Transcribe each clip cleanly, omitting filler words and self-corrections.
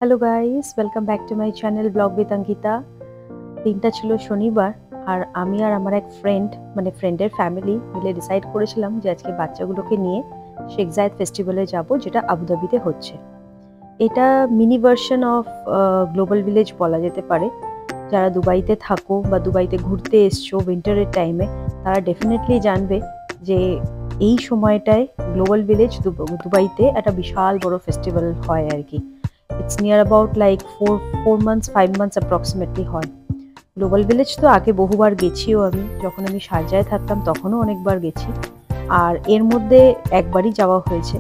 Hello guys, welcome back to my channel blog with Ankita. দিনটা ছিল শনিবার, আর আমি আর আমার এক ফ্রেন্ডের ফ্যামিলি মিলে ডিসাইড করেছিলাম যে আজকে বাচ্চাগুলোকে নিয়ে শেখ জায়েদ ফেস্টিভ্যালে যাব, যেটা আবুধাবিতে হচ্ছে। এটা mini version of global village বলা যেতে পারে। যারা দুবাইতে থাকো বা দুবাইতে ঘুরতে এসছো উইন্টারের টাইমে, তারা ডেফিনেটলি জানবে যে এই সময়টায় গ্লোবাল ভিলেজ দুবাইতে একটা বিশাল বড় ফেস্টিভ্যাল হয় আর কি। It's near about like 4 months 5 months approximately হয়। গ্লোবাল ভিলেজ তো আগে বহুবার গেছিও, আমি যখন শারজায় থাকতাম তখনও অনেকবার গেছি, আর এর মধ্যে একবারই যাওয়া হয়েছে।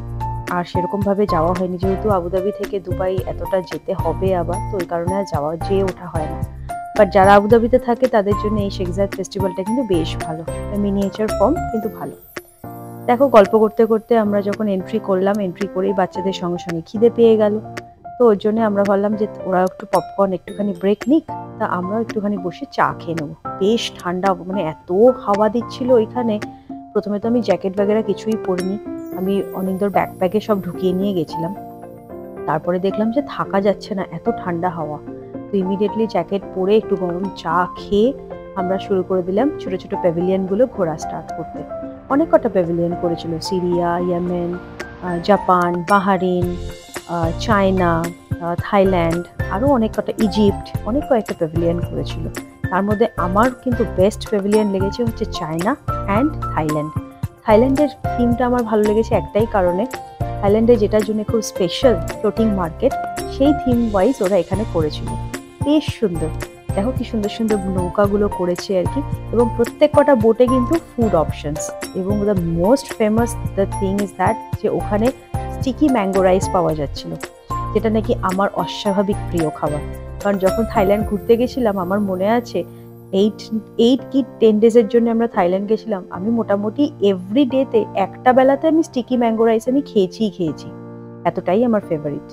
আর সেরকমভাবে যাওয়া হয়নি, যেহেতু আবুধাবি থেকে দুবাই এতটা যেতে হবে আবার, তো ওই কারণে আর যেয়ে ওঠা হয় না। বাট যারা আবুধাবিতে থাকে তাদের জন্য এই শেখ জায়েদ ফেস্টিভ্যালটা কিন্তু বেশ ভালো, মিনিয়েচার ফর্ম কিন্তু ভালো। দেখো, গল্প করতে করতে আমরা যখন এন্ট্রি করলাম, এন্ট্রি করেই বাচ্চাদের সঙ্গে সঙ্গে খিদে পেয়ে গেল। তো ওর জন্য আমরা ভাবলাম যে ওরা একটু পপকর্ন একটুখানি ব্রেক নিক, তা আমরাও একটুখানি বসে চা খেয়ে নেবো। বেশ ঠান্ডা, মানে এত হাওয়া দিচ্ছিল ওইখানে। প্রথমে তো আমি জ্যাকেট বাগেরা কিছুই পরিনি, আমি অনেকদূর ব্যাগে সব ঢুকিয়ে নিয়ে গেছিলাম। তারপরে দেখলাম যে থাকা যাচ্ছে না, এত ঠান্ডা হাওয়া। তো ইমিডিয়েটলি জ্যাকেট পরে একটু গরম চা খেয়ে আমরা শুরু করে দিলাম ছোটো ছোটো প্যাভিলিয়নগুলো ঘোরা স্টার্ট করতে। অনেক কটা প্যাভিলিয়ন করেছিল, Syria, Yemen, Japan, Bahrain, China, Thailand, আরও অনেক কটা, ইজিপ্ট, অনেক কয়েকটা প্যাভিলিয়ন করেছিল। তার মধ্যে আমার কিন্তু বেস্ট প্যাভিলিয়ন লেগেছে হচ্ছে চায়না অ্যান্ড থাইল্যান্ড। থাইল্যান্ডের থিমটা আমার ভালো লেগেছে একটাই কারণে, থাইল্যান্ডে যেটার জন্য খুব স্পেশাল ফ্লোটিং মার্কেট, সেই থিম ওয়াইজ ওরা এখানে করেছিল। বেশ সুন্দর, দেখো কি সুন্দর সুন্দর নৌকাগুলো করেছে আর কি। এবং প্রত্যেক কটা বোটে কিন্তু ফুড অপশনস, এবং the most famous the thing is that যে ওখানে স্টিকি ম্যাঙ্গো রাইস পাওয়া যাচ্ছিল, যেটা নাকি আমার অস্বাভাবিক প্রিয় খাবার। কারণ যখন থাইল্যান্ড ঘুরতে গেছিলাম, আমার মনে আছে 8 কি 10 ডেজের জন্য আমরা থাইল্যান্ড গেছিলাম, আমি মোটামুটি এভরি ডেতে একটা বেলাতে আমি স্টিকি ম্যাঙ্গো রাইস আমি খেয়েছি, এতটাই আমার ফেভারিট।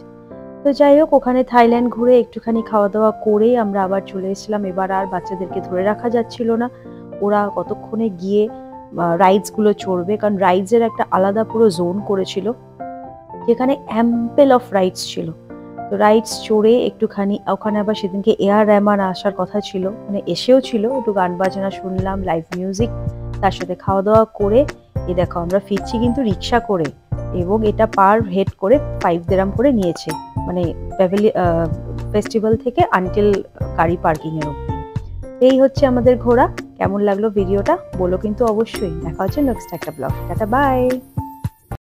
তো যাই হোক, ওখানে থাইল্যান্ড ঘুরে একটুখানি খাওয়া দাওয়া করে আমরা আবার চলে এসেছিলাম। এবার আর বাচ্চাদেরকে ধরে রাখা যাচ্ছিল না, ওরা কতক্ষণে গিয়ে রাইডসগুলো চড়বে, কারণ রাইডসের একটা আলাদা পুরো জোন করেছিল, যেখানে অ্যাম্পেল অফ রাইডস ছিল। তো রাইডস চড়ে একটুখানি ওখানে আবার সেদিনকে এআর রহমান আসার কথা ছিল, মানে এসেও ছিল, একটু গান বাজনা শুনলাম, লাইভ মিউজিক, তার সাথে খাওয়া দাওয়া করে এই দেখো আমরা ফিরছি কিন্তু রিক্সা করে, এবং এটা পার হেড করে 5 দিরহাম করে নিয়েছে, মানে ফেস্টিভ্যাল থেকে আনটিল গাড়ি পার্কিংয়ের অবধি। এই হচ্ছে আমাদের ঘোরা। কেমন লাগলো ভিডিওটা বলো কিন্তু অবশ্যই। দেখা হচ্ছে নেক্সট একটা ব্লগ। Tata, by.